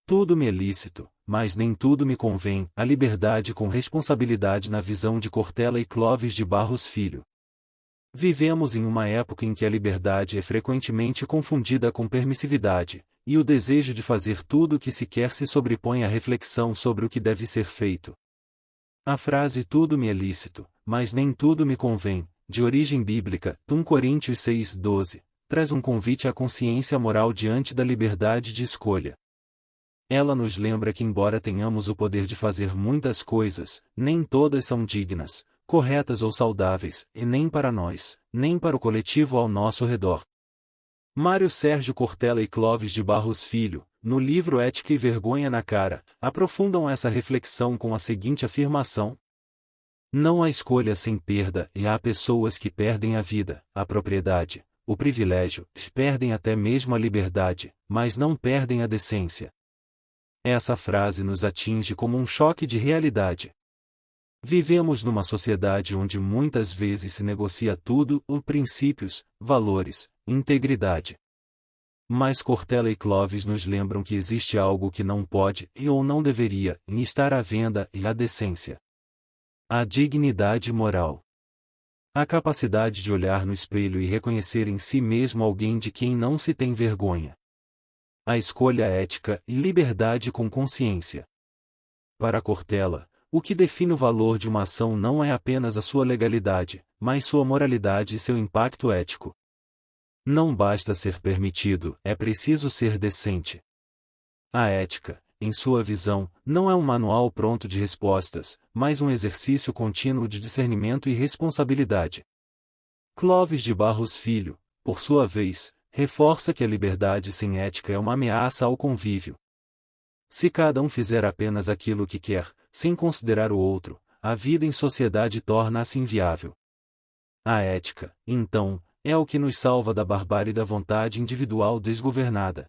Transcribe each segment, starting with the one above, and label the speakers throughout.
Speaker 1: Tudo me é lícito, mas nem tudo me convém. A liberdade com responsabilidade na visão de Cortella e Clóvis de Barros Filho. Vivemos em uma época em que a liberdade é frequentemente confundida com permissividade, e o desejo de fazer tudo o que se quer se sobrepõe à reflexão sobre o que deve ser feito. A frase tudo me é lícito, mas nem tudo me convém, de origem bíblica, 1 Coríntios 6:12, traz um convite à consciência moral diante da liberdade de escolha. Ela nos lembra que embora tenhamos o poder de fazer muitas coisas, nem todas são dignas, corretas ou saudáveis, e nem para nós, nem para o coletivo ao nosso redor. Mário Sérgio Cortella e Clóvis de Barros Filho, no livro Ética e Vergonha na Cara, aprofundam essa reflexão com a seguinte afirmação: não há escolha sem perda, e há pessoas que perdem a vida, a propriedade, o privilégio, perdem até mesmo a liberdade, mas não perdem a decência. Essa frase nos atinge como um choque de realidade. Vivemos numa sociedade onde muitas vezes se negocia tudo, princípios, valores, integridade. Mas Cortella e Clóvis nos lembram que existe algo que não pode, ou não deveria, estar à venda, e a decência. A dignidade moral. A capacidade de olhar no espelho e reconhecer em si mesmo alguém de quem não se tem vergonha. A escolha ética e liberdade com consciência. Para Cortella, o que define o valor de uma ação não é apenas a sua legalidade, mas sua moralidade e seu impacto ético. Não basta ser permitido, é preciso ser decente. A ética, em sua visão, não é um manual pronto de respostas, mas um exercício contínuo de discernimento e responsabilidade. Clóvis de Barros Filho, por sua vez, reforça que a liberdade sem ética é uma ameaça ao convívio. Se cada um fizer apenas aquilo que quer, sem considerar o outro, a vida em sociedade torna-se inviável. A ética, então, é o que nos salva da barbárie da vontade individual desgovernada.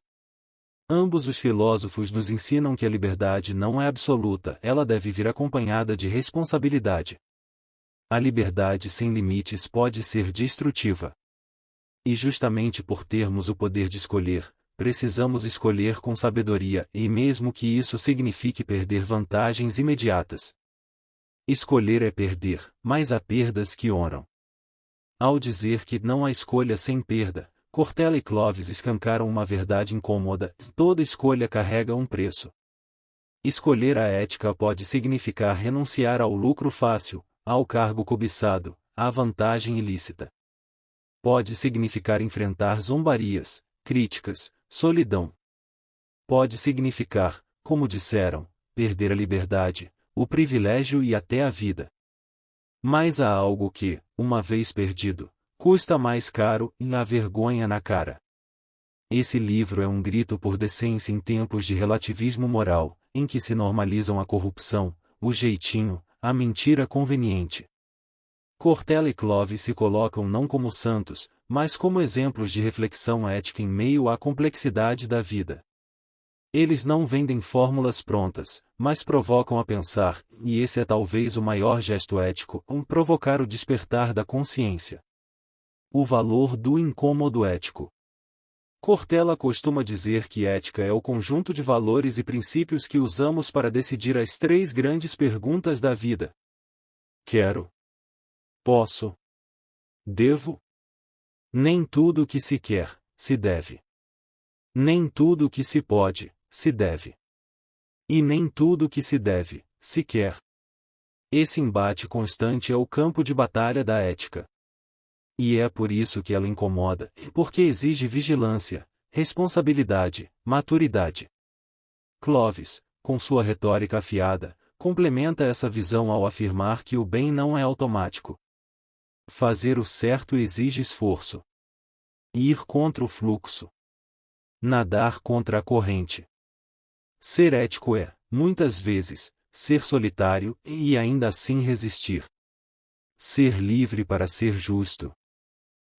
Speaker 1: Ambos os filósofos nos ensinam que a liberdade não é absoluta, ela deve vir acompanhada de responsabilidade. A liberdade sem limites pode ser destrutiva. E justamente por termos o poder de escolher, precisamos escolher com sabedoria, e mesmo que isso signifique perder vantagens imediatas. Escolher é perder, mas há perdas que honram. Ao dizer que não há escolha sem perda, Cortella e Clóvis escancaram uma verdade incômoda: toda escolha carrega um preço. Escolher a ética pode significar renunciar ao lucro fácil, ao cargo cobiçado, à vantagem ilícita. Pode significar enfrentar zombarias, críticas, solidão. Pode significar, como disseram, perder a liberdade, o privilégio e até a vida. Mas há algo que, uma vez perdido, custa mais caro, e a vergonha na cara. Esse livro é um grito por decência em tempos de relativismo moral, em que se normalizam a corrupção, o jeitinho, a mentira conveniente. Cortella e Clóvis se colocam não como santos, mas como exemplos de reflexão ética em meio à complexidade da vida. Eles não vendem fórmulas prontas, mas provocam a pensar, e esse é talvez o maior gesto ético, provocar o despertar da consciência. O valor do incômodo ético. Cortella costuma dizer que ética é o conjunto de valores e princípios que usamos para decidir as três grandes perguntas da vida. Quero? Posso? Devo? Nem tudo o que se quer, se deve. Nem tudo o que se pode, se deve. E nem tudo o que se deve, se quer. Esse embate constante é o campo de batalha da ética. E é por isso que ela incomoda, porque exige vigilância, responsabilidade, maturidade. Clóvis, com sua retórica afiada, complementa essa visão ao afirmar que o bem não é automático. Fazer o certo exige esforço. Ir contra o fluxo. Nadar contra a corrente. Ser ético é, muitas vezes, ser solitário e ainda assim resistir. Ser livre para ser justo.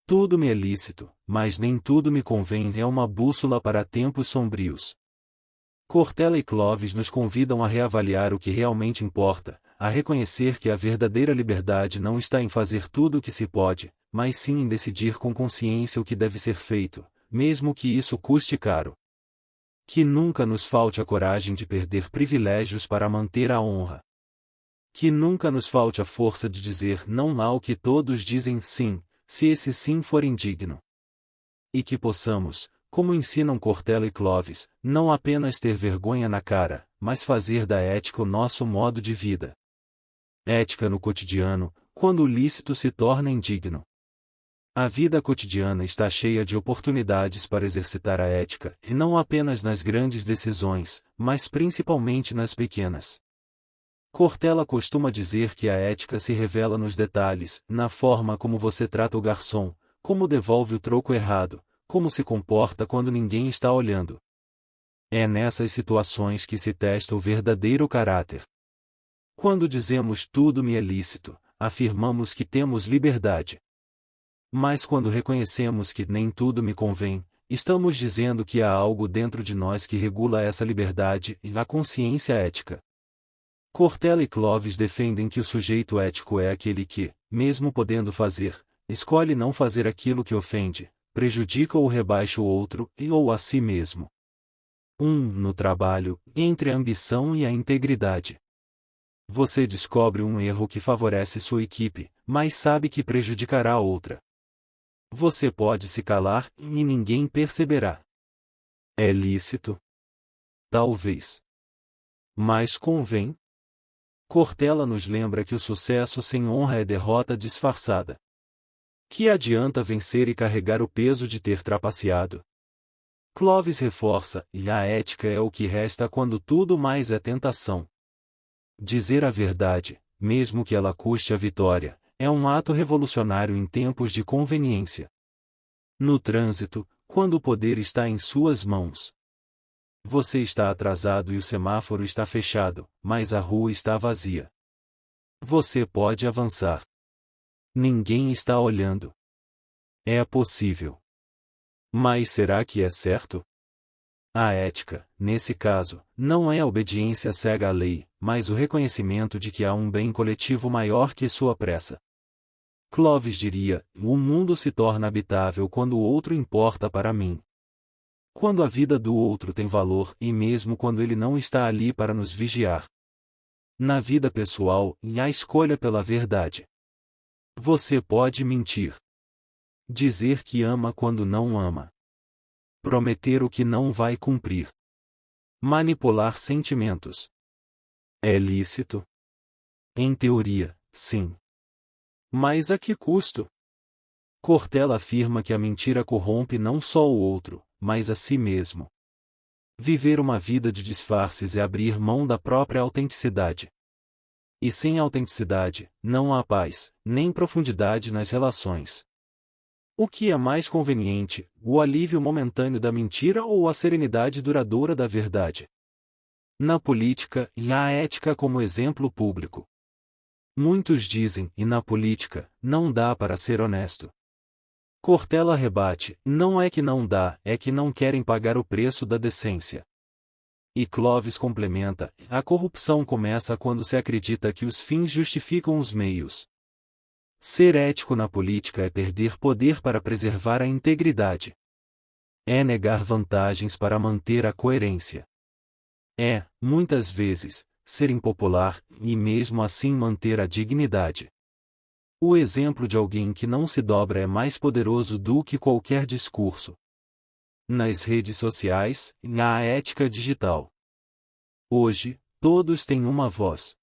Speaker 1: Tudo me é lícito, mas nem tudo me convém é uma bússola para tempos sombrios. Cortella e Clóvis nos convidam a reavaliar o que realmente importa, a reconhecer que a verdadeira liberdade não está em fazer tudo o que se pode, mas sim em decidir com consciência o que deve ser feito, mesmo que isso custe caro. Que nunca nos falte a coragem de perder privilégios para manter a honra. Que nunca nos falte a força de dizer não ao que todos dizem sim, se esse sim for indigno. E que possamos, como ensinam Cortella e Clovis, não apenas ter vergonha na cara, mas fazer da ética o nosso modo de vida. Ética no cotidiano, quando o lícito se torna indigno. A vida cotidiana está cheia de oportunidades para exercitar a ética, e não apenas nas grandes decisões, mas principalmente nas pequenas. Cortella costuma dizer que a ética se revela nos detalhes, na forma como você trata o garçom, como devolve o troco errado, como se comporta quando ninguém está olhando. É nessas situações que se testa o verdadeiro caráter. Quando dizemos tudo me é lícito, afirmamos que temos liberdade. Mas quando reconhecemos que nem tudo me convém, estamos dizendo que há algo dentro de nós que regula essa liberdade e a consciência ética. Cortella e Clovis defendem que o sujeito ético é aquele que, mesmo podendo fazer, escolhe não fazer aquilo que ofende, prejudica ou rebaixa o outro e ou a si mesmo. No trabalho, entre a ambição e a integridade. Você descobre um erro que favorece sua equipe, mas sabe que prejudicará a outra. Você pode se calar e ninguém perceberá. É lícito? Talvez. Mas convém? Cortella nos lembra que o sucesso sem honra é derrota disfarçada. Que adianta vencer e carregar o peso de ter trapaceado? Clovis reforça, e a ética é o que resta quando tudo mais é tentação. Dizer a verdade, mesmo que ela custe a vitória, é um ato revolucionário em tempos de conveniência. No trânsito, quando o poder está em suas mãos. Você está atrasado e o semáforo está fechado, mas a rua está vazia. Você pode avançar. Ninguém está olhando. É possível. Mas será que é certo? A ética, nesse caso, não é a obediência cega à lei, mas o reconhecimento de que há um bem coletivo maior que sua pressa. Clovis diria: o mundo se torna habitável quando o outro importa para mim. Quando a vida do outro tem valor e mesmo quando ele não está ali para nos vigiar. Na vida pessoal, há a escolha pela verdade. Você pode mentir. Dizer que ama quando não ama. Prometer o que não vai cumprir. Manipular sentimentos. É lícito? Em teoria, sim. Mas a que custo? Cortella afirma que a mentira corrompe não só o outro, mas a si mesmo. Viver uma vida de disfarces é abrir mão da própria autenticidade. E sem autenticidade, não há paz, nem profundidade nas relações. O que é mais conveniente, o alívio momentâneo da mentira ou a serenidade duradoura da verdade? Na política, há a ética como exemplo público. Muitos dizem, e na política, não dá para ser honesto. Cortella rebate, não é que não dá, é que não querem pagar o preço da decência. E Clovis complementa, a corrupção começa quando se acredita que os fins justificam os meios. Ser ético na política é perder poder para preservar a integridade. É negar vantagens para manter a coerência. É, muitas vezes, ser impopular, e mesmo assim manter a dignidade. O exemplo de alguém que não se dobra é mais poderoso do que qualquer discurso. Nas redes sociais, há a ética digital. Hoje, todos têm uma voz.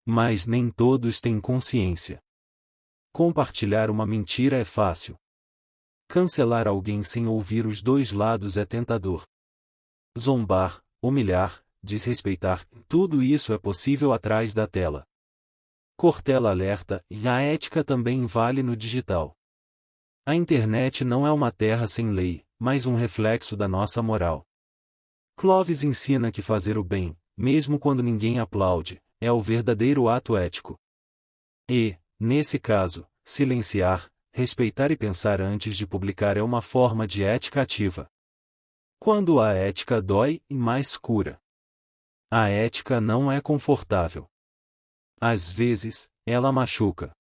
Speaker 1: Mas nem todos têm consciência. Compartilhar uma mentira é fácil. Cancelar alguém sem ouvir os dois lados é tentador. Zombar, humilhar, desrespeitar, tudo isso é possível atrás da tela. Cortella alerta, e a ética também vale no digital. A internet não é uma terra sem lei, mas um reflexo da nossa moral. Clovis ensina que fazer o bem, mesmo quando ninguém aplaude, é o verdadeiro ato ético. E, nesse caso, silenciar, respeitar e pensar antes de publicar é uma forma de ética ativa. Quando a ética dói, mais cura. A ética não é confortável. Às vezes, ela machuca.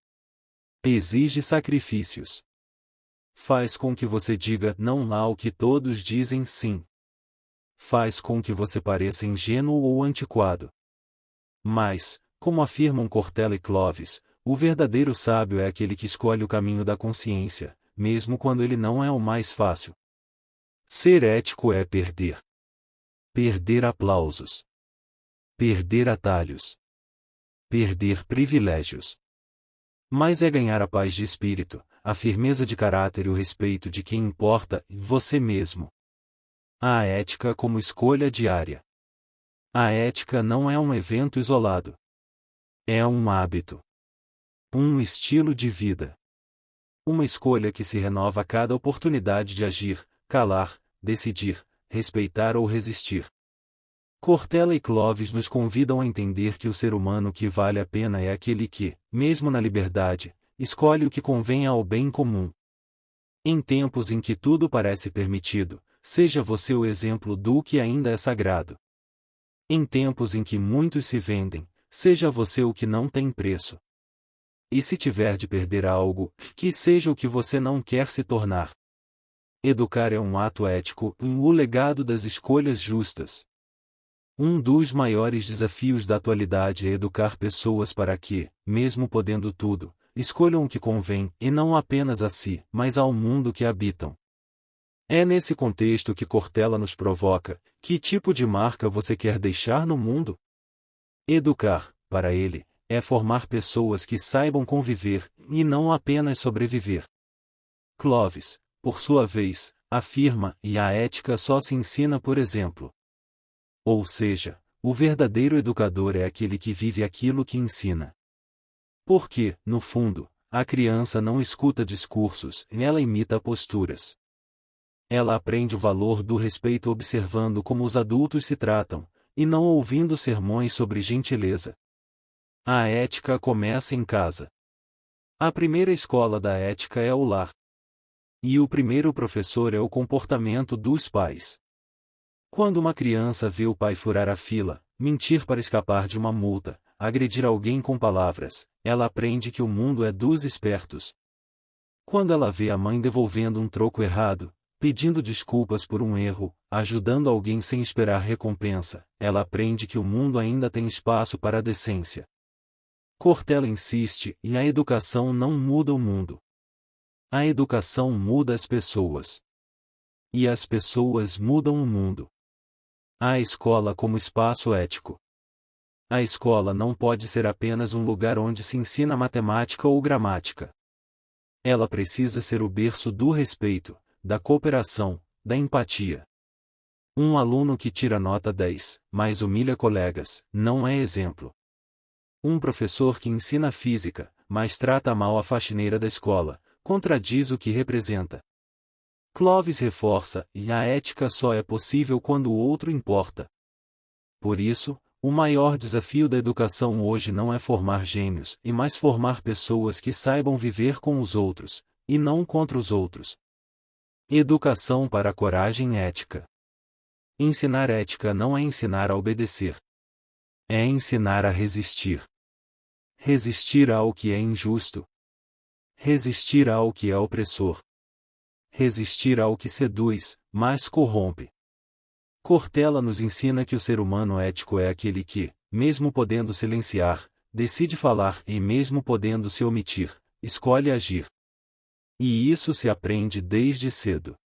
Speaker 1: Exige sacrifícios. Faz com que você diga não ao que todos dizem sim. faz com que você pareça ingênuo ou antiquado. Mas, como afirmam Cortella e Clovis, o verdadeiro sábio é aquele que escolhe o caminho da consciência, mesmo quando ele não é o mais fácil. Ser ético é perder. Perder aplausos. Perder atalhos. Perder privilégios. Mas é ganhar a paz de espírito, a firmeza de caráter e o respeito de quem importa, você mesmo. A ética como escolha diária. A ética não é um evento isolado. É um hábito. Um estilo de vida. Uma escolha que se renova a cada oportunidade de agir, calar, decidir, respeitar ou resistir. Cortella e Clovis nos convidam a entender que o ser humano que vale a pena é aquele que, mesmo na liberdade, escolhe o que convém ao bem comum. Em tempos em que tudo parece permitido, seja você o exemplo do que ainda é sagrado. Em tempos em que muitos se vendem, seja você o que não tem preço. E se tiver de perder algo, que seja o que você não quer se tornar. Educar é um ato ético, o legado das escolhas justas. Um dos maiores desafios da atualidade é educar pessoas para que, mesmo podendo tudo, escolham o que convém, e não apenas a si, mas ao mundo que habitam. É nesse contexto que Cortella nos provoca: que tipo de marca você quer deixar no mundo? Educar, para ele, é formar pessoas que saibam conviver, e não apenas sobreviver. Clovis, por sua vez, afirma: e a ética só se ensina por exemplo. Ou seja, o verdadeiro educador é aquele que vive aquilo que ensina. Porque, no fundo, a criança não escuta discursos, ela imita posturas. Ela aprende o valor do respeito observando como os adultos se tratam, e não ouvindo sermões sobre gentileza. A ética começa em casa. A primeira escola da ética é o lar. E o primeiro professor é o comportamento dos pais. Quando uma criança vê o pai furar a fila, mentir para escapar de uma multa, agredir alguém com palavras, ela aprende que o mundo é dos espertos. Quando ela vê a mãe devolvendo um troco errado, pedindo desculpas por um erro, ajudando alguém sem esperar recompensa, ela aprende que o mundo ainda tem espaço para a decência. Cortella insiste: e a educação não muda o mundo. A educação muda as pessoas. E as pessoas mudam o mundo. A escola como espaço ético. A escola não pode ser apenas um lugar onde se ensina matemática ou gramática. Ela precisa ser o berço do respeito, da cooperação, da empatia. Um aluno que tira nota 10, mas humilha colegas, não é exemplo. Um professor que ensina física, mas trata mal a faxineira da escola, contradiz o que representa. Clovis reforça: e a ética só é possível quando o outro importa. Por isso, o maior desafio da educação hoje não é formar gênios, e mais formar pessoas que saibam viver com os outros, e não contra os outros. Educação para a coragem ética. Ensinar ética não é ensinar a obedecer. É ensinar a resistir. Resistir ao que é injusto. Resistir ao que é opressor. Resistir ao que seduz, mas corrompe. Cortella nos ensina que o ser humano ético é aquele que, mesmo podendo silenciar, decide falar e mesmo podendo se omitir, escolhe agir. E isso se aprende desde cedo.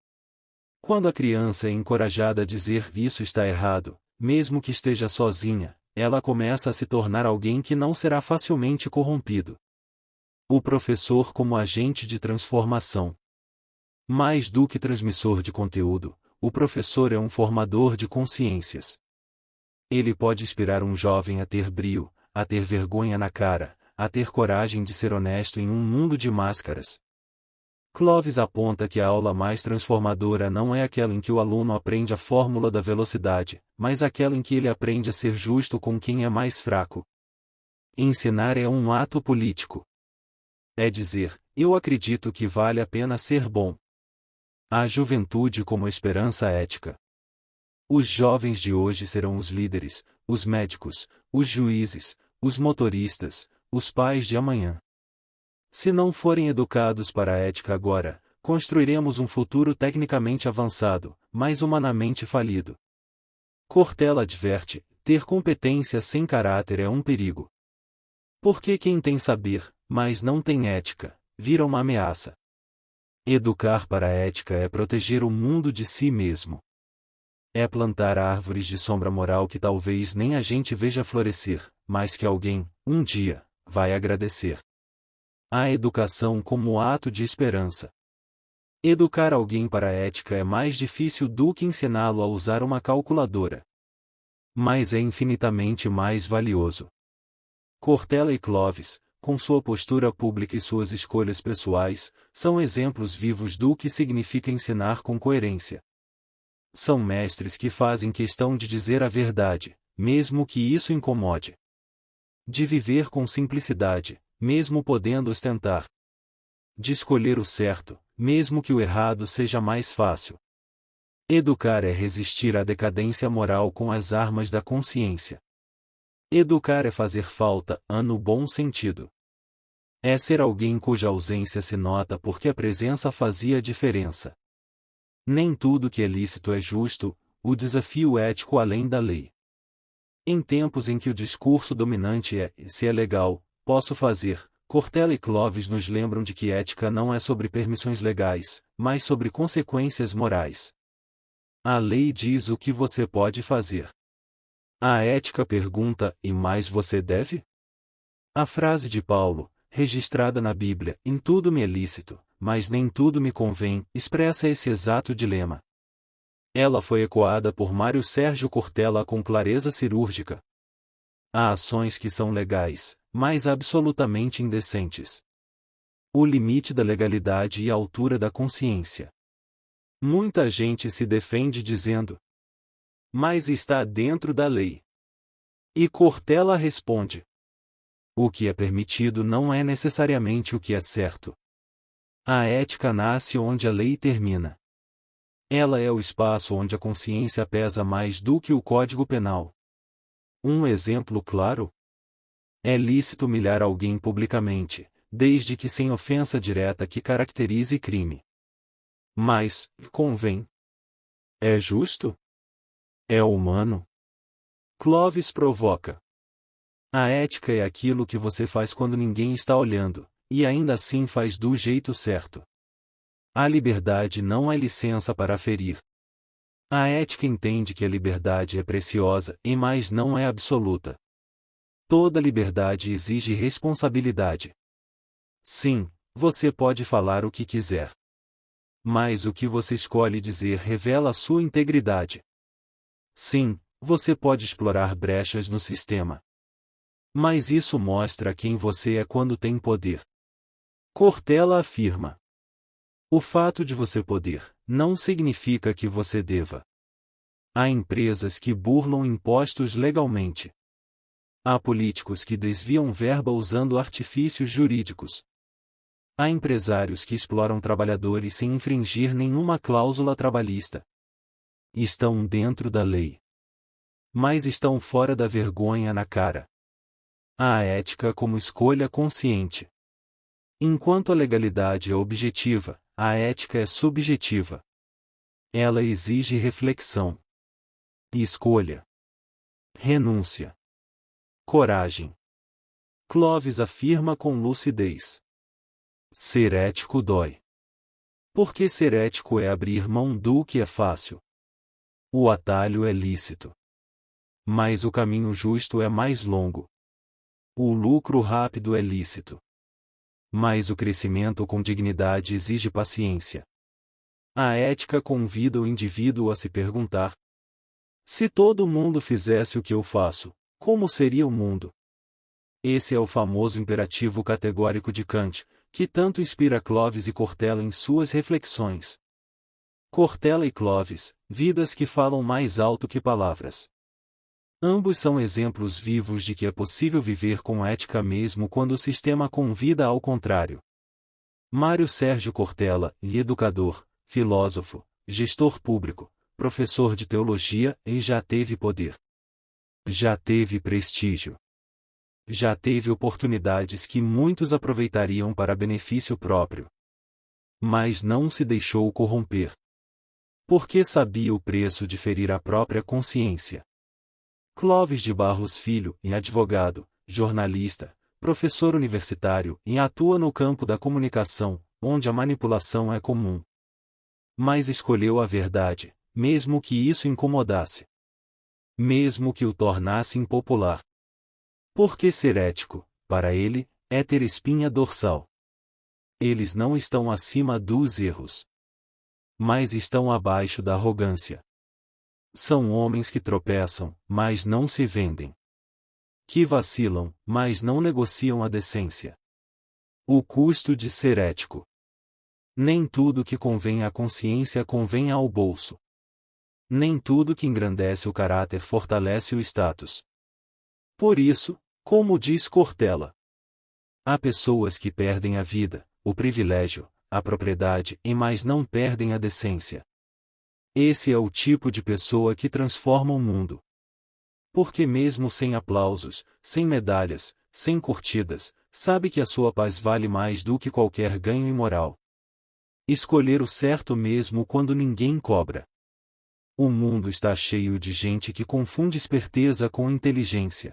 Speaker 1: Quando a criança é encorajada a dizer isso está errado, mesmo que esteja sozinha, ela começa a se tornar alguém que não será facilmente corrompido. O professor como agente de transformação. Mais do que transmissor de conteúdo, o professor é um formador de consciências. Ele pode inspirar um jovem a ter brio, a ter vergonha na cara, a ter coragem de ser honesto em um mundo de máscaras. Clovis aponta que a aula mais transformadora não é aquela em que o aluno aprende a fórmula da velocidade, mas aquela em que ele aprende a ser justo com quem é mais fraco. Ensinar é um ato político. É dizer: eu acredito que vale a pena ser bom. A juventude como esperança ética. Os jovens de hoje serão os líderes, os médicos, os juízes, os motoristas, os pais de amanhã. Se não forem educados para a ética agora, construiremos um futuro tecnicamente avançado, mas humanamente falido. Cortella adverte: ter competência sem caráter é um perigo. Porque quem tem saber, mas não tem ética, vira uma ameaça. Educar para a ética é proteger o mundo de si mesmo. É plantar árvores de sombra moral que talvez nem a gente veja florescer, mas que alguém, um dia, vai agradecer. A educação como ato de esperança. Educar alguém para a ética é mais difícil do que ensiná-lo a usar uma calculadora. Mas é infinitamente mais valioso. Cortella e Clovis, com sua postura pública e suas escolhas pessoais, são exemplos vivos do que significa ensinar com coerência. São mestres que fazem questão de dizer a verdade, mesmo que isso incomode. De viver com simplicidade, mesmo podendo ostentar. De escolher o certo, mesmo que o errado seja mais fácil. Educar é resistir à decadência moral com as armas da consciência. Educar é fazer falta, no bom sentido. É ser alguém cuja ausência se nota porque a presença fazia diferença. Nem tudo que é lícito é justo, o desafio ético além da lei. Em tempos em que o discurso dominante é: se é legal, posso fazer, Cortella e Clovis nos lembram de que ética não é sobre permissões legais, mas sobre consequências morais. A lei diz o que você pode fazer. A ética pergunta: e mais você deve? A frase de Paulo, registrada na Bíblia: em tudo me é lícito, mas nem tudo me convém, expressa esse exato dilema. Ela foi ecoada por Mário Sérgio Cortella com clareza cirúrgica. Há ações que são legais, mas absolutamente indecentes. O limite da legalidade e a altura da consciência. Muita gente se defende dizendo: mas está dentro da lei. E Cortella responde: o que é permitido não é necessariamente o que é certo. A ética nasce onde a lei termina. Ela é o espaço onde a consciência pesa mais do que o Código Penal. Um exemplo claro? É lícito humilhar alguém publicamente, desde que sem ofensa direta que caracterize crime. Mas, convém? É justo? É humano? Clovis provoca. A ética é aquilo que você faz quando ninguém está olhando, e ainda assim faz do jeito certo. A liberdade não é licença para ferir. A ética entende que a liberdade é preciosa, mas não é absoluta. Toda liberdade exige responsabilidade. Sim, você pode falar o que quiser. Mas o que você escolhe dizer revela a sua integridade. Sim, você pode explorar brechas no sistema. Mas isso mostra quem você é quando tem poder. Cortella afirma: o fato de você poder, não significa que você deva. Há empresas que burlam impostos legalmente. Há políticos que desviam verba usando artifícios jurídicos. Há empresários que exploram trabalhadores sem infringir nenhuma cláusula trabalhista. Estão dentro da lei. Mas estão fora da vergonha na cara. Há a ética como escolha consciente. Enquanto a legalidade é objetiva, a ética é subjetiva. Ela exige reflexão, escolha, renúncia, coragem. Clovis afirma com lucidez: ser ético dói. Porque ser ético é abrir mão do que é fácil. O atalho é lícito. Mas o caminho justo é mais longo. O lucro rápido é lícito. Mas o crescimento com dignidade exige paciência. A ética convida o indivíduo a se perguntar: se todo mundo fizesse o que eu faço, como seria o mundo? Esse é o famoso imperativo categórico de Kant, que tanto inspira Clovis e Cortella em suas reflexões. Cortella e Clovis, vidas que falam mais alto que palavras. Ambos são exemplos vivos de que é possível viver com ética mesmo quando o sistema convida ao contrário. Mário Sérgio Cortella, educador, filósofo, gestor público, professor de teologia e já teve poder. Já teve prestígio. Já teve oportunidades que muitos aproveitariam para benefício próprio. Mas não se deixou corromper. Porque sabia o preço de ferir a própria consciência. Clóvis de Barros Filho é advogado, jornalista, professor universitário e atua no campo da comunicação, onde a manipulação é comum. Mas escolheu a verdade, mesmo que isso incomodasse. Mesmo que o tornasse impopular. Porque ser ético, para ele, é ter espinha dorsal. Eles não estão acima dos erros, mas estão abaixo da arrogância. São homens que tropeçam, mas não se vendem. Que vacilam, mas não negociam a decência. O custo de ser ético. Nem tudo que convém à consciência convém ao bolso. Nem tudo que engrandece o caráter fortalece o status. Por isso, como diz Cortella, há pessoas que perdem a vida, o privilégio, a propriedade mas não perdem a decência. Esse é o tipo de pessoa que transforma o mundo. Porque mesmo sem aplausos, sem medalhas, sem curtidas, sabe que a sua paz vale mais do que qualquer ganho imoral. Escolher o certo mesmo quando ninguém cobra. O mundo está cheio de gente que confunde esperteza com inteligência.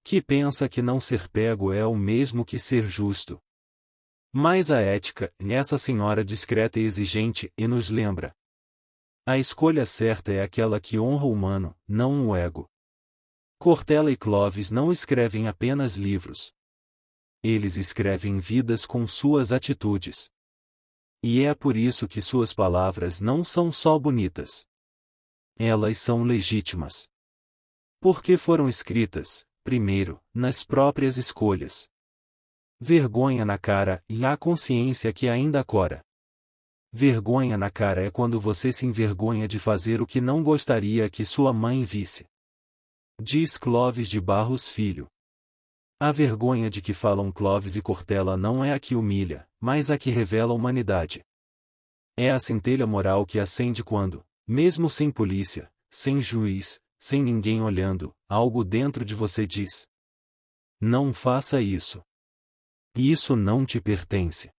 Speaker 1: Que pensa que não ser pego é o mesmo que ser justo. Mas a ética, essa senhora discreta e exigente, nos lembra. A escolha certa é aquela que honra o humano, não o ego. Cortella e Clóvis não escrevem apenas livros. Eles escrevem vidas com suas atitudes. E é por isso que suas palavras não são só bonitas. Elas são legítimas. Porque foram escritas, primeiro, nas próprias escolhas. Vergonha na cara e a consciência que ainda cora. Vergonha na cara é quando você se envergonha de fazer o que não gostaria que sua mãe visse. Diz Clóvis de Barros Filho. A vergonha de que falam Clóvis e Cortella não é a que humilha, mas a que revela a humanidade. É a centelha moral que acende quando, mesmo sem polícia, sem juiz, sem ninguém olhando, algo dentro de você diz: não faça isso. Isso não te pertence.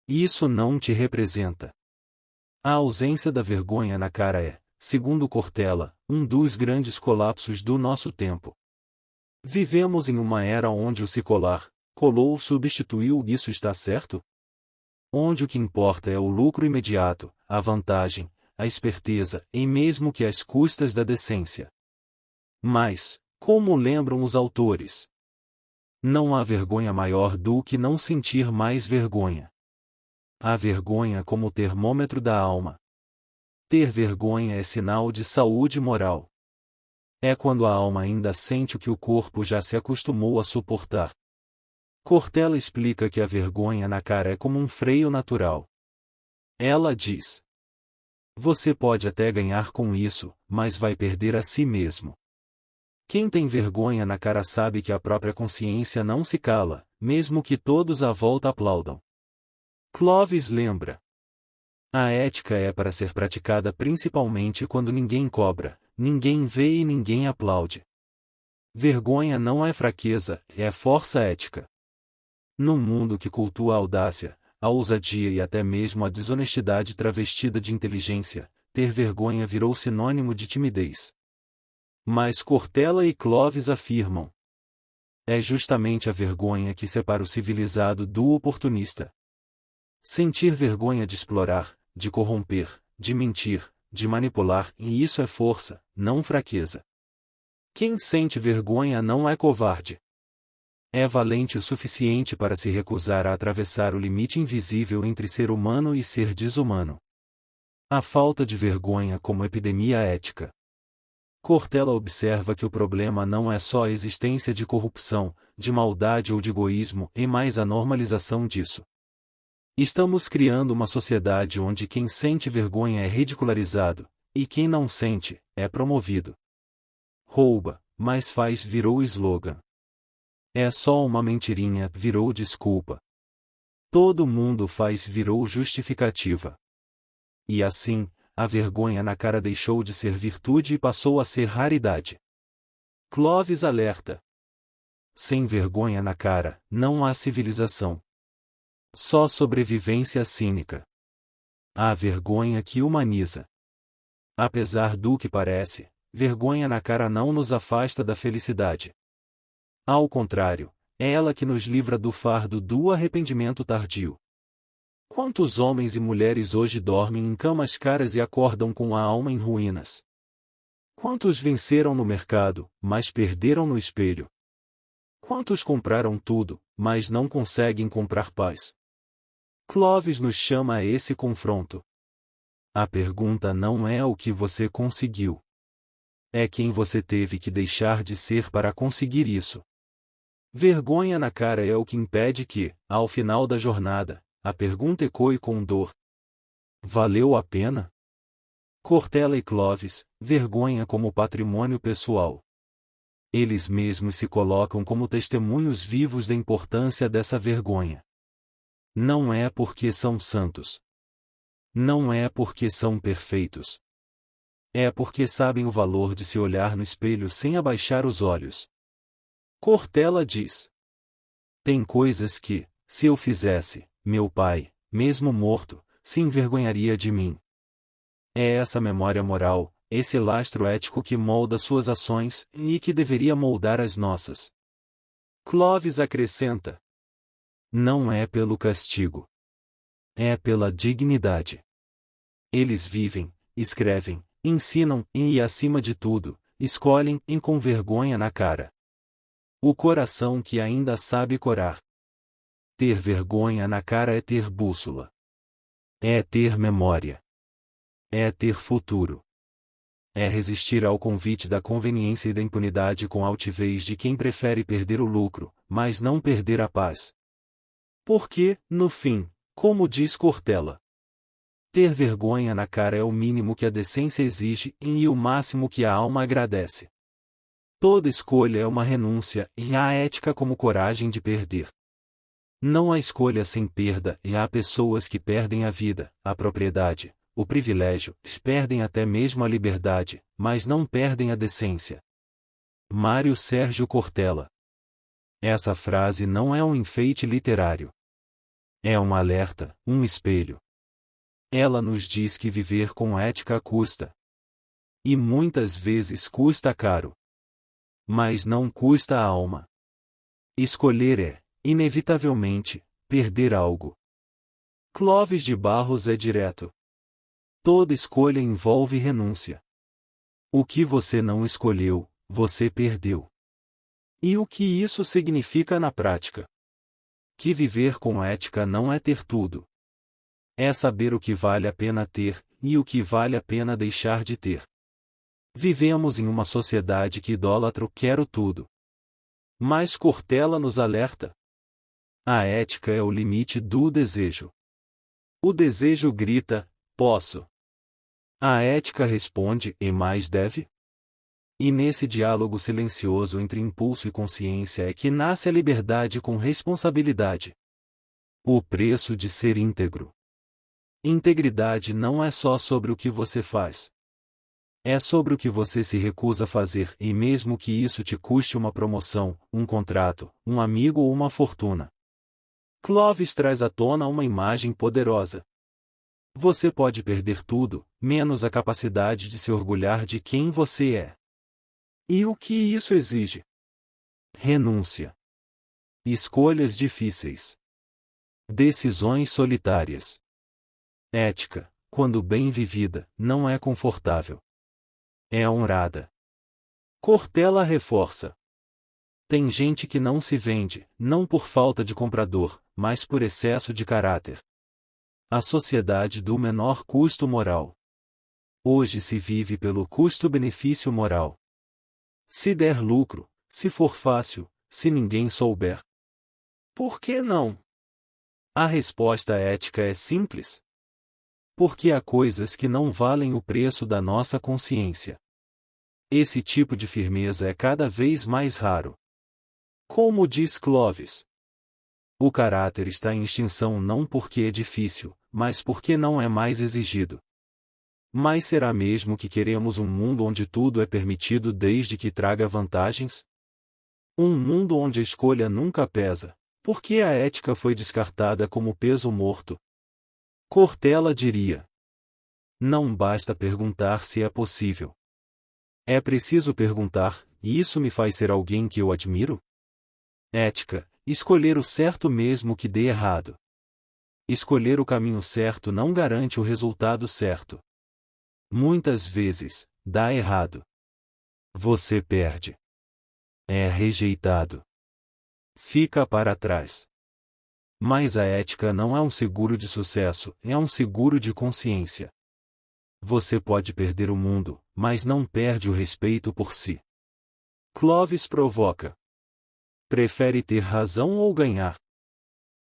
Speaker 1: Isso não te representa. A ausência da vergonha na cara é, segundo Cortella, um dos grandes colapsos do nosso tempo. Vivemos em uma era onde o se colar, colou substituiu o isso está certo? Onde o que importa é o lucro imediato, a vantagem, a esperteza, e mesmo que às custas da decência. Mas, como lembram os autores, não há vergonha maior do que não sentir mais vergonha. Há vergonha como termômetro da alma. Ter vergonha é sinal de saúde moral. É quando a alma ainda sente o que o corpo já se acostumou a suportar. Cortella explica que a vergonha na cara é como um freio natural. Ela diz: você pode até ganhar com isso, mas vai perder a si mesmo. Quem tem vergonha na cara sabe que a própria consciência não se cala, mesmo que todos à volta aplaudam. Clóvis lembra. A ética é para ser praticada principalmente quando ninguém cobra, ninguém vê e ninguém aplaude. Vergonha não é fraqueza, é força ética. Num mundo que cultua a audácia, a ousadia e até mesmo a desonestidade travestida de inteligência, ter vergonha virou sinônimo de timidez. Mas Cortella e Clóvis afirmam: é justamente a vergonha que separa o civilizado do oportunista. Sentir vergonha de explorar, de corromper, de mentir, de manipular, e isso é força, não fraqueza. Quem sente vergonha não é covarde. É valente o suficiente para se recusar a atravessar o limite invisível entre ser humano e ser desumano. A falta de vergonha como epidemia ética. Cortella observa que o problema não é só a existência de corrupção, de maldade ou de egoísmo, e mais a normalização disso. Estamos criando uma sociedade onde quem sente vergonha é ridicularizado, e quem não sente, é promovido. Rouba, mas faz virou slogan. É só uma mentirinha, virou desculpa. Todo mundo faz virou justificativa. E assim, a vergonha na cara deixou de ser virtude e passou a ser raridade. Clóvis alerta. Sem vergonha na cara, não há civilização. Só sobrevivência cínica. A vergonha que humaniza. Apesar do que parece, vergonha na cara não nos afasta da felicidade. Ao contrário, é ela que nos livra do fardo do arrependimento tardio. Quantos homens e mulheres hoje dormem em camas caras e acordam com a alma em ruínas? Quantos venceram no mercado, mas perderam no espelho? Quantos compraram tudo, mas não conseguem comprar paz? Clovis nos chama a esse confronto. A pergunta não é o que você conseguiu. É quem você teve que deixar de ser para conseguir isso. Vergonha na cara é o que impede que, ao final da jornada, a pergunta ecoe com dor. Valeu a pena? Cortella e Clovis, vergonha como patrimônio pessoal. Eles mesmos se colocam como testemunhos vivos da importância dessa vergonha. Não é porque são santos. Não é porque são perfeitos. É porque sabem o valor de se olhar no espelho sem abaixar os olhos. Cortella diz: tem coisas que, se eu fizesse, meu pai, mesmo morto, se envergonharia de mim. É essa memória moral, esse lastro ético que molda suas ações e que deveria moldar as nossas. Clovis acrescenta: não é pelo castigo. É pela dignidade. Eles vivem, escrevem, ensinam e, acima de tudo, escolhem com vergonha na cara. O coração que ainda sabe corar. Ter vergonha na cara é ter bússola. É ter memória. É ter futuro. É resistir ao convite da conveniência e da impunidade com altivez de quem prefere perder o lucro, mas não perder a paz. Porque, no fim, como diz Cortella, ter vergonha na cara é o mínimo que a decência exige e o máximo que a alma agradece. Toda escolha é uma renúncia e há ética como coragem de perder. Não há escolha sem perda e há pessoas que perdem a vida, a propriedade, o privilégio, perdem até mesmo a liberdade, mas não perdem a decência. Mário Sérgio Cortella. Essa frase não é um enfeite literário. É um alerta, um espelho. Ela nos diz que viver com ética custa. E muitas vezes custa caro. Mas não custa a alma. Escolher é, inevitavelmente, perder algo. Clovis de Barros é direto. Toda escolha envolve renúncia. O que você não escolheu, você perdeu. E o que isso significa na prática? Que viver com ética não é ter tudo. É saber o que vale a pena ter, e o que vale a pena deixar de ter. Vivemos em uma sociedade que idólatra o quero tudo. Mas Cortella nos alerta. A ética é o limite do desejo. O desejo grita, posso. A ética responde, e mais deve? E nesse diálogo silencioso entre impulso e consciência é que nasce a liberdade com responsabilidade. O preço de ser íntegro. Integridade não é só sobre o que você faz. É sobre o que você se recusa a fazer e mesmo que isso te custe uma promoção, um contrato, um amigo ou uma fortuna. Clovis traz à tona uma imagem poderosa. Você pode perder tudo, menos a capacidade de se orgulhar de quem você é. E o que isso exige? Renúncia. Escolhas difíceis. Decisões solitárias. Ética, quando bem vivida, não é confortável. É honrada. Cortella reforça. Tem gente que não se vende, não por falta de comprador, mas por excesso de caráter. A sociedade do menor custo moral. Hoje se vive pelo custo-benefício moral. Se der lucro, se for fácil, se ninguém souber. Por que não? A resposta ética é simples. Porque há coisas que não valem o preço da nossa consciência. Esse tipo de firmeza é cada vez mais raro. Como diz Clovis, o caráter está em extinção não porque é difícil, mas porque não é mais exigido. Mas será mesmo que queremos um mundo onde tudo é permitido desde que traga vantagens? Um mundo onde a escolha nunca pesa, porque a ética foi descartada como peso morto. Cortella diria: não basta perguntar se é possível. É preciso perguntar, e isso me faz ser alguém que eu admiro? Ética: escolher o certo mesmo que dê errado. Escolher o caminho certo não garante o resultado certo. Muitas vezes, dá errado. Você perde. É rejeitado. Fica para trás. Mas a ética não é um seguro de sucesso, é um seguro de consciência. Você pode perder o mundo, mas não perde o respeito por si. Clovis provoca: prefere ter razão ou ganhar?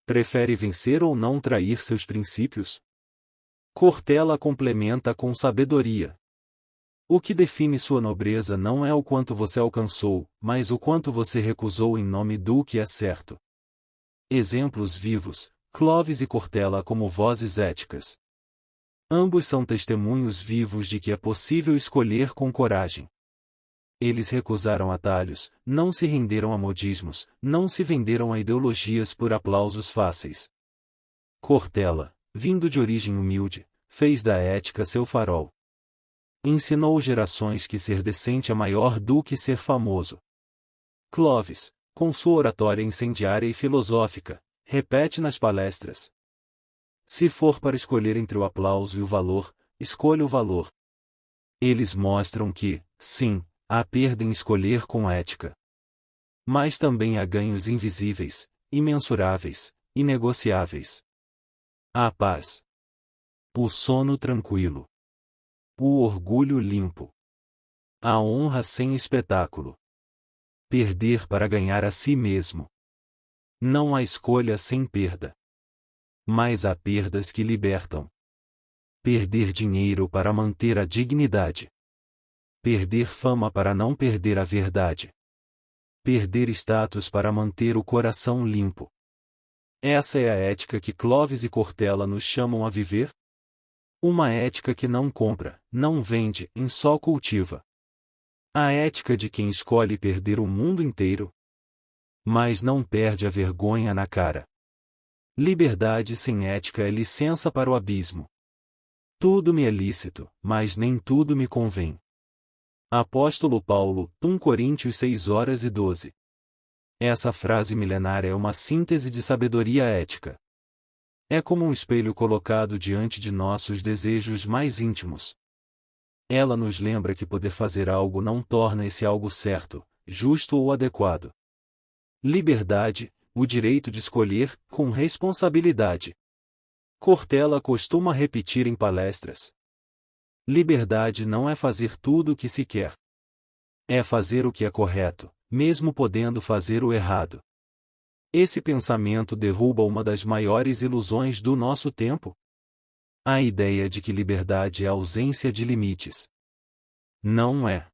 Speaker 1: Prefere vencer ou não trair seus princípios? Cortella complementa com sabedoria: o que define sua nobreza não é o quanto você alcançou, mas o quanto você recusou em nome do que é certo. Exemplos vivos: Clovis e Cortella como vozes éticas. Ambos são testemunhos vivos de que é possível escolher com coragem. Eles recusaram atalhos, não se renderam a modismos, não se venderam a ideologias por aplausos fáceis. Cortella, vindo de origem humilde, fez da ética seu farol. Ensinou gerações que ser decente é maior do que ser famoso. Clovis, com sua oratória incendiária e filosófica, repete nas palestras: se for para escolher entre o aplauso e o valor, escolha o valor. Eles mostram que, sim, há perda em escolher com ética. Mas também há ganhos invisíveis, imensuráveis, inegociáveis. A paz. O sono tranquilo. O orgulho limpo. A honra sem espetáculo. Perder para ganhar a si mesmo. Não há escolha sem perda. Mas há perdas que libertam. Perder dinheiro para manter a dignidade. Perder fama para não perder a verdade. Perder status para manter o coração limpo. Essa é a ética que Clovis e Cortella nos chamam a viver? Uma ética que não compra, não vende, em só cultiva. A ética de quem escolhe perder o mundo inteiro, mas não perde a vergonha na cara. Liberdade sem ética é licença para o abismo. Tudo me é lícito, mas nem tudo me convém. Apóstolo Paulo, 1 Coríntios 6:12. Essa frase milenária é uma síntese de sabedoria ética. É como um espelho colocado diante de nossos desejos mais íntimos. Ela nos lembra que poder fazer algo não torna esse algo certo, justo ou adequado. Liberdade, o direito de escolher, com responsabilidade. Cortella costuma repetir em palestras: liberdade não é fazer tudo o que se quer. É fazer o que é correto, mesmo podendo fazer o errado. Esse pensamento derruba uma das maiores ilusões do nosso tempo: a ideia de que liberdade é ausência de limites. Não é.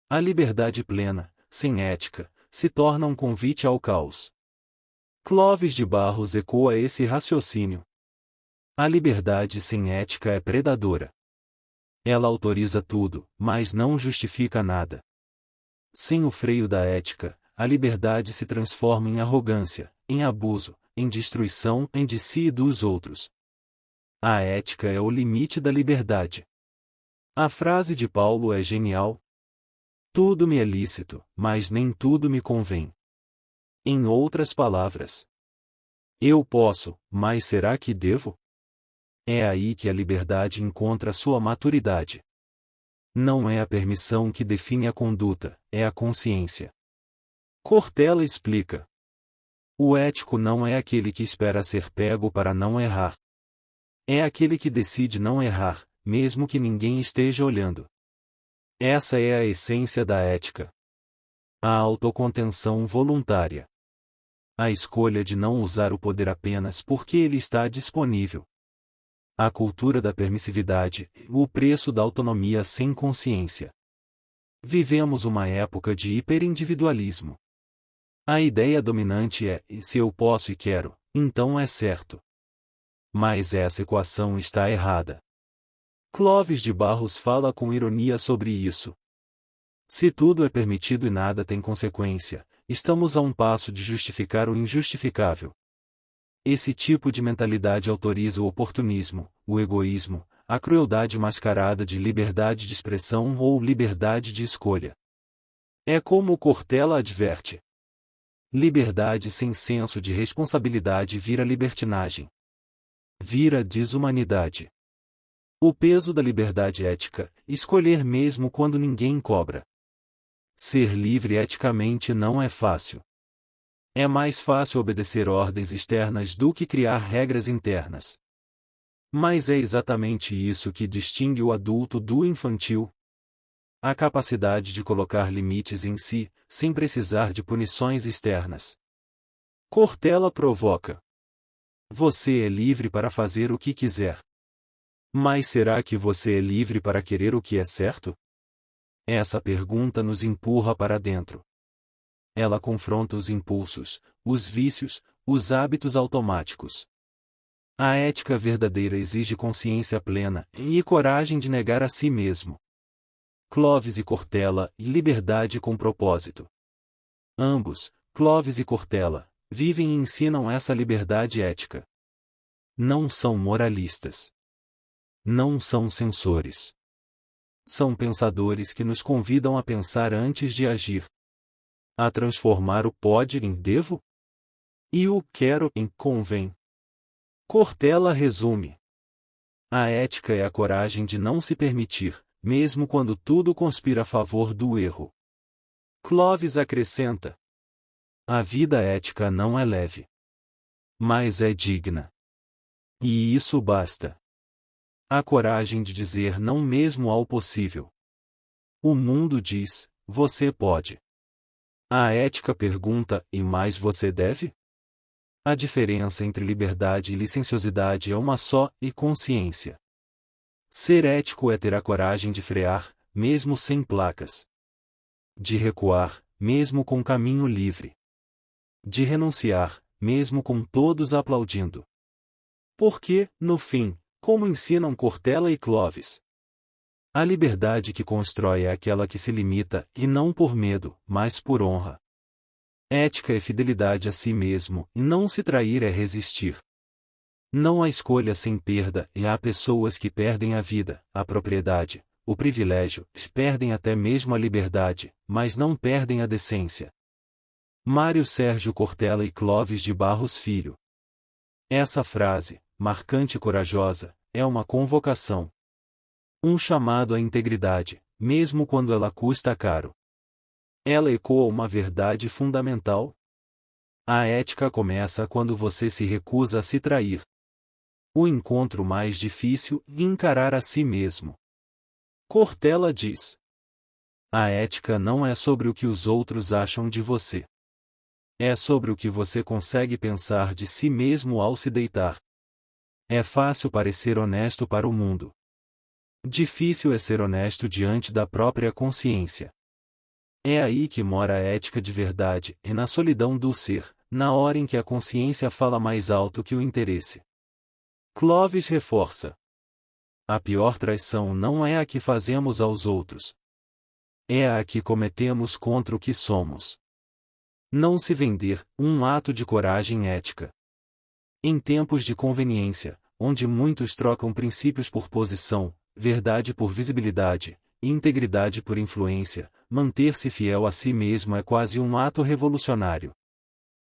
Speaker 1: A liberdade plena, sem ética, se torna um convite ao caos. Clovis de Barros ecoa esse raciocínio. A liberdade sem ética é predadora. Ela autoriza tudo, mas não justifica nada. Sem o freio da ética, a liberdade se transforma em arrogância, em abuso, em destruição em de si e dos outros. A ética é o limite da liberdade. A frase de Paulo é genial. Tudo me é lícito, mas nem tudo me convém. Em outras palavras, eu posso, mas será que devo? É aí que a liberdade encontra sua maturidade. Não é a permissão que define a conduta, é a consciência. Cortella explica: o ético não é aquele que espera ser pego para não errar. É aquele que decide não errar, mesmo que ninguém esteja olhando. Essa é a essência da ética. A autocontenção voluntária. A escolha de não usar o poder apenas porque ele está disponível. A cultura da permissividade, o preço da autonomia sem consciência. Vivemos uma época de hiperindividualismo. A ideia dominante é: se eu posso e quero, então é certo. Mas essa equação está errada. Clovis de Barros fala com ironia sobre isso. Se tudo é permitido e nada tem consequência, estamos a um passo de justificar o injustificável. Esse tipo de mentalidade autoriza o oportunismo, o egoísmo, a crueldade mascarada de liberdade de expressão ou liberdade de escolha. É como Cortella adverte. Liberdade sem senso de responsabilidade vira libertinagem. Vira desumanidade. O peso da liberdade ética, escolher mesmo quando ninguém cobra. Ser livre eticamente não é fácil. É mais fácil obedecer ordens externas do que criar regras internas. Mas é exatamente isso que distingue o adulto do infantil. A capacidade de colocar limites em si, sem precisar de punições externas. Cortella provoca. Você é livre para fazer o que quiser. Mas será que você é livre para querer o que é certo? Essa pergunta nos empurra para dentro. Ela confronta os impulsos, os vícios, os hábitos automáticos. A ética verdadeira exige consciência plena e coragem de negar a si mesmo. Clovis e Cortella, e liberdade com propósito. Ambos, Clovis e Cortella, vivem e ensinam essa liberdade ética. Não são moralistas. Não são censores. São pensadores que nos convidam a pensar antes de agir. A transformar o pode em devo? E o quero em convém. Cortella resume. A ética é a coragem de não se permitir, mesmo quando tudo conspira a favor do erro. Clovis acrescenta. A vida ética não é leve. Mas é digna. E isso basta. A coragem de dizer não mesmo ao possível. O mundo diz, você pode. A ética pergunta, e mais você deve? A diferença entre liberdade e licenciosidade é uma só, e consciência. Ser ético é ter a coragem de frear, mesmo sem placas. De recuar, mesmo com caminho livre. De renunciar, mesmo com todos aplaudindo. Porque, no fim, como ensinam Cortella e Clovis, a liberdade que constrói é aquela que se limita, e não por medo, mas por honra. Ética é fidelidade a si mesmo, e não se trair é resistir. Não há escolha sem perda, e há pessoas que perdem a vida, a propriedade, o privilégio, perdem até mesmo a liberdade, mas não perdem a decência. Mário Sérgio Cortella e Clovis de Barros Filho. Essa frase, marcante e corajosa, é uma convocação. Um chamado à integridade, mesmo quando ela custa caro. Ela ecoa uma verdade fundamental. A ética começa quando você se recusa a se trair. O encontro mais difícil é encarar a si mesmo. Cortella diz. A ética não é sobre o que os outros acham de você. É sobre o que você consegue pensar de si mesmo ao se deitar. É fácil parecer honesto para o mundo. Difícil é ser honesto diante da própria consciência. É aí que mora a ética de verdade, e na solidão do ser, na hora em que a consciência fala mais alto que o interesse. Clovis reforça. A pior traição não é a que fazemos aos outros. É a que cometemos contra o que somos. Não se vender, um ato de coragem ética. Em tempos de conveniência, onde muitos trocam princípios por posição, verdade por visibilidade, e integridade por influência, manter-se fiel a si mesmo é quase um ato revolucionário.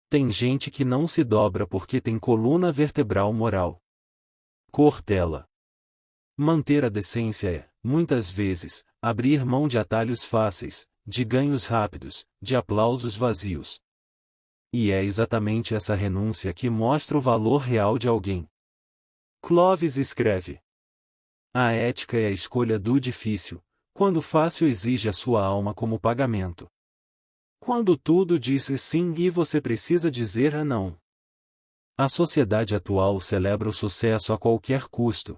Speaker 1: Tem gente que não se dobra porque tem coluna vertebral moral. Cortella. Manter a decência é, muitas vezes, abrir mão de atalhos fáceis, de ganhos rápidos, de aplausos vazios. E é exatamente essa renúncia que mostra o valor real de alguém. Clovis escreve. A ética é a escolha do difícil, quando o fácil exige a sua alma como pagamento. Quando tudo diz sim e você precisa dizer não. A sociedade atual celebra o sucesso a qualquer custo.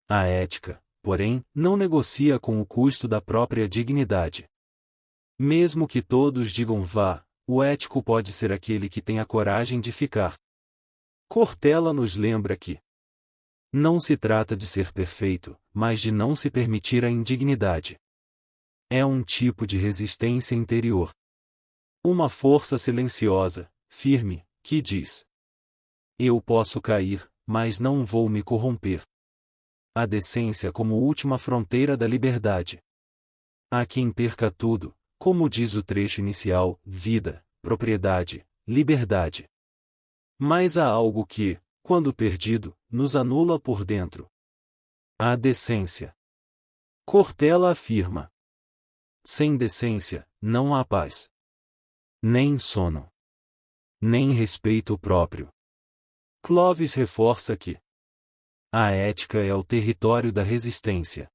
Speaker 1: A ética, porém, não negocia com o custo da própria dignidade. Mesmo que todos digam vá, o ético pode ser aquele que tem a coragem de ficar. Cortella nos lembra que não se trata de ser perfeito, mas de não se permitir a indignidade. É um tipo de resistência interior. Uma força silenciosa, firme, que diz: Eu posso cair, mas não vou me corromper. A decência como última fronteira da liberdade. Há quem perca tudo, como diz o trecho inicial, vida, propriedade, liberdade. Mas há algo que, quando perdido, nos anula por dentro. A decência. Cortella afirma: sem decência, não há paz. Nem sono. Nem respeito próprio. Clovis reforça que a ética é o território da resistência.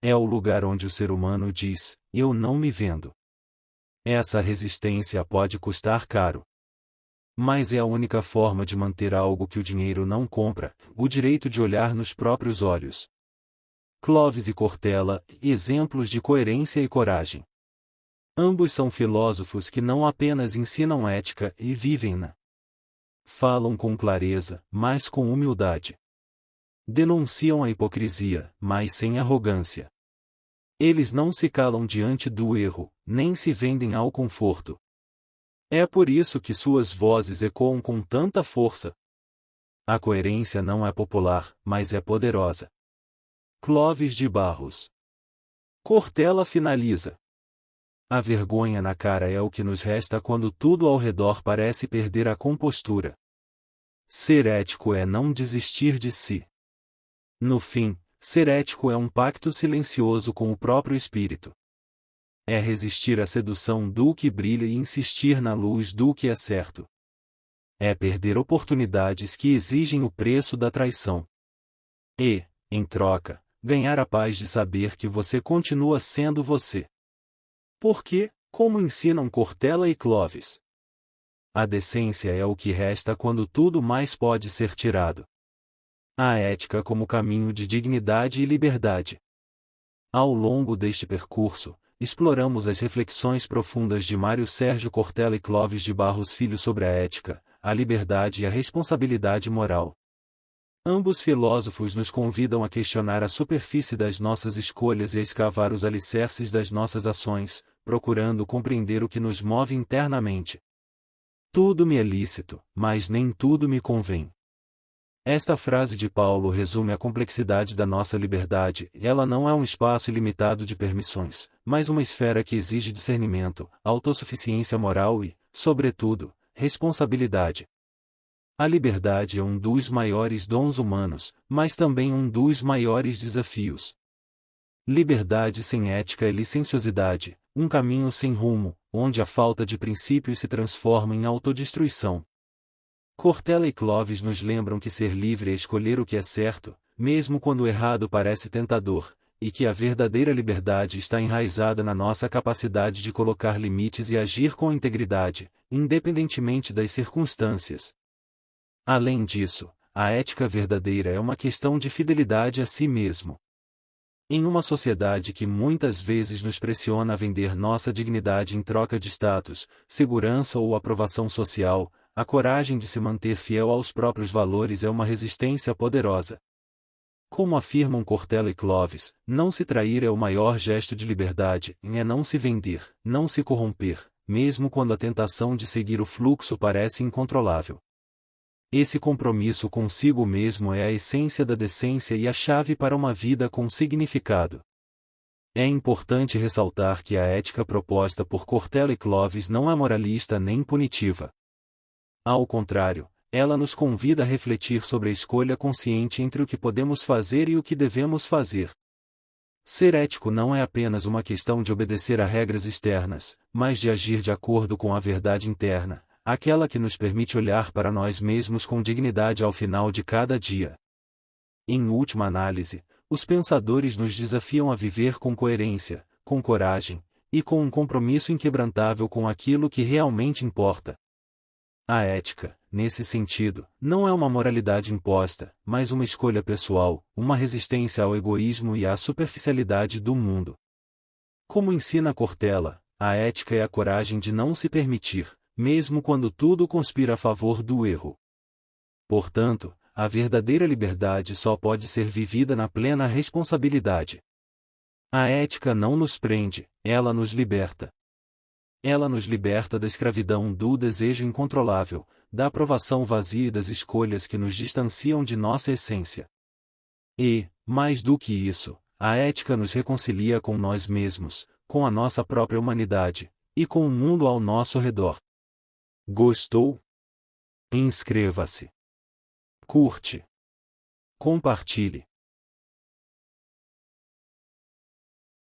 Speaker 1: É o lugar onde o ser humano diz: eu não me vendo. Essa resistência pode custar caro. Mas é a única forma de manter algo que o dinheiro não compra, o direito de olhar nos próprios olhos. Clovis e Cortella, exemplos de coerência e coragem. Ambos são filósofos que não apenas ensinam ética e vivem-na. Falam com clareza, mas com humildade. Denunciam a hipocrisia, mas sem arrogância. Eles não se calam diante do erro, nem se vendem ao conforto. É por isso que suas vozes ecoam com tanta força. A coerência não é popular, mas é poderosa. Clovis de Barros. Cortella finaliza: a vergonha na cara é o que nos resta quando tudo ao redor parece perder a compostura. Ser ético é não desistir de si. No fim, ser ético é um pacto silencioso com o próprio espírito. É resistir à sedução do que brilha e insistir na luz do que é certo. É perder oportunidades que exigem o preço da traição. E, em troca, ganhar a paz de saber que você continua sendo você. Porque, como ensinam Cortella e Clovis, a decência é o que resta quando tudo mais pode ser tirado. A ética como caminho de dignidade e liberdade. Ao longo deste percurso, exploramos as reflexões profundas de Mário Sérgio Cortella e Clovis de Barros Filho sobre a ética, a liberdade e a responsabilidade moral. Ambos filósofos nos convidam a questionar a superfície das nossas escolhas e a escavar os alicerces das nossas ações, procurando compreender o que nos move internamente. Tudo me é lícito, mas nem tudo me convém. Esta frase de Paulo resume a complexidade da nossa liberdade. Ela não é um espaço ilimitado de permissões, mas uma esfera que exige discernimento, autossuficiência moral e, sobretudo, responsabilidade. A liberdade é um dos maiores dons humanos, mas também um dos maiores desafios. Liberdade sem ética é licenciosidade, um caminho sem rumo, onde a falta de princípios se transforma em autodestruição. Cortella e Clovis nos lembram que ser livre é escolher o que é certo, mesmo quando o errado parece tentador, e que a verdadeira liberdade está enraizada na nossa capacidade de colocar limites e agir com integridade, independentemente das circunstâncias. Além disso, a ética verdadeira é uma questão de fidelidade a si mesmo. Em uma sociedade que muitas vezes nos pressiona a vender nossa dignidade em troca de status, segurança ou aprovação social, a coragem de se manter fiel aos próprios valores é uma resistência poderosa. Como afirmam Cortella e Clovis, não se trair é o maior gesto de liberdade, é não se vender, não se corromper, mesmo quando a tentação de seguir o fluxo parece incontrolável. Esse compromisso consigo mesmo é a essência da decência e a chave para uma vida com significado. É importante ressaltar que a ética proposta por Cortella e Clovis não é moralista nem punitiva. Ao contrário, ela nos convida a refletir sobre a escolha consciente entre o que podemos fazer e o que devemos fazer. Ser ético não é apenas uma questão de obedecer a regras externas, mas de agir de acordo com a verdade interna, aquela que nos permite olhar para nós mesmos com dignidade ao final de cada dia. Em última análise, os pensadores nos desafiam a viver com coerência, com coragem, e com um compromisso inquebrantável com aquilo que realmente importa. A ética, nesse sentido, não é uma moralidade imposta, mas uma escolha pessoal, uma resistência ao egoísmo e à superficialidade do mundo. Como ensina Cortella, a ética é a coragem de não se permitir, mesmo quando tudo conspira a favor do erro. Portanto, a verdadeira liberdade só pode ser vivida na plena responsabilidade. A ética não nos prende, ela nos liberta. Ela nos liberta da escravidão do desejo incontrolável, da aprovação vazia e das escolhas que nos distanciam de nossa essência. E, mais do que isso, a ética nos reconcilia com nós mesmos, com a nossa própria humanidade, e com o mundo ao nosso redor. Gostou? Inscreva-se. Curte. Compartilhe.